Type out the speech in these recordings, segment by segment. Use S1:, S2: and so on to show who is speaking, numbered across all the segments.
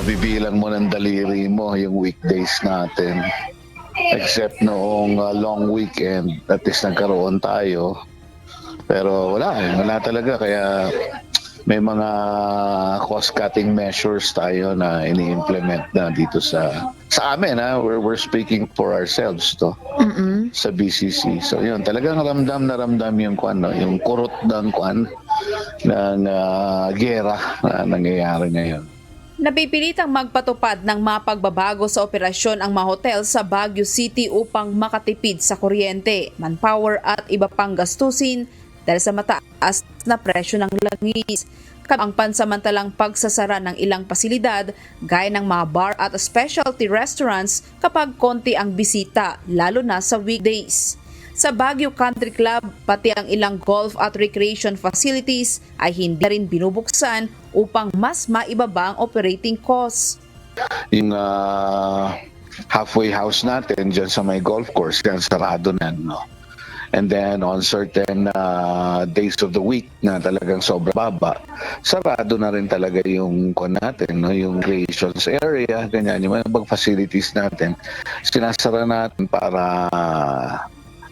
S1: mabibilang mo ng daliri mo yung weekdays natin. Except noong long weekend, at least nagkaroon tayo. Pero wala talaga. Kaya may mga cost-cutting measures tayo na ini-implement na dito sa amin. We're speaking for ourselves to sa BCC. So yun, talagang ramdam na ramdam yung yung kurot ng ng gera na nangyayari ngayon.
S2: Napipilitang magpatupad ng mga pagbabago sa operasyon ang mga hotel sa Baguio City upang makatipid sa kuryente, manpower at iba pang gastusin dahil sa mataas na presyo ng langis. Ang pansamantalang pagsasara ng ilang pasilidad gaya ng mga bar at specialty restaurants kapag konti ang bisita, lalo na sa weekdays. Sa Baguio Country Club, pati ang ilang golf at recreation facilities ay hindi rin binubuksan upang mas maibaba ang operating costs.
S1: Yung halfway house natin dyan sa may golf course, yan sarado na, no? And then on certain days of the week na talagang sobrang baba, sarado na rin talaga yung natin, no? Yung recreations area, ganyan, yung mga facilities natin, sinasara natin para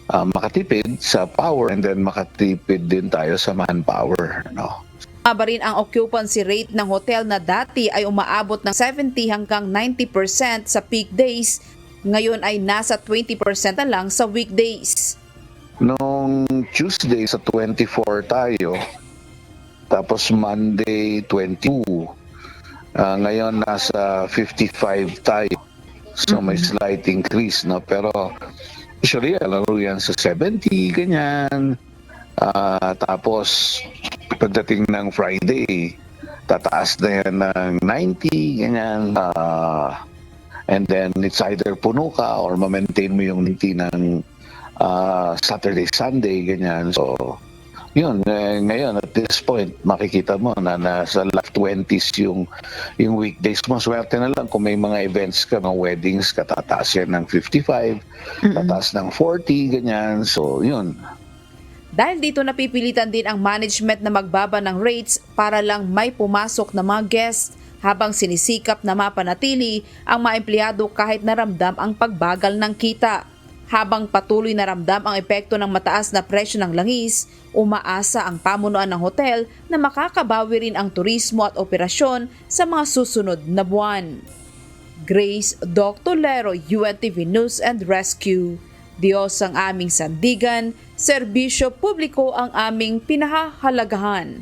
S1: makatipid sa power and then makatipid din tayo sa manpower, no?
S2: Aba rin ang occupancy rate ng hotel na dati ay umaabot ng 70 hanggang 90% sa peak days, ngayon ay nasa 20% na lang sa weekdays.
S1: Noong Tuesday sa 24 tayo, tapos Monday 22, ngayon nasa 55 tayo. So may slight increase, no? Pero usually laro yan sa 70, ganyan. Tapos pagdating ng Friday, tataas na yan ng 90, ganyan. And then it's either puno ka or ma-maintain mo yung 90 ng Saturday, Sunday, ganyan. So, yun, ngayon at this point, makikita mo na nasa left 20s yung weekdays mo. Swerte na lang kung may mga events ka, mga weddings ka, tataas yan ng 55, tataas ng 40, ganyan. So, yun.
S2: Dahil dito napipilitan din ang management na magbaba ng rates para lang may pumasok na mga guests habang sinisikap na mapanatili ang mga empleyado kahit naramdam ang pagbagal ng kita. Habang patuloy na ramdam ang epekto ng mataas na presyo ng langis, umaasa ang pamunuan ng hotel na makakabawi rin ang turismo at operasyon sa mga susunod na buwan. Grace Doctolero, UNTV News and Rescue. Diyos ang aming sandigan, serbisyo publiko ang aming pinahahalagahan.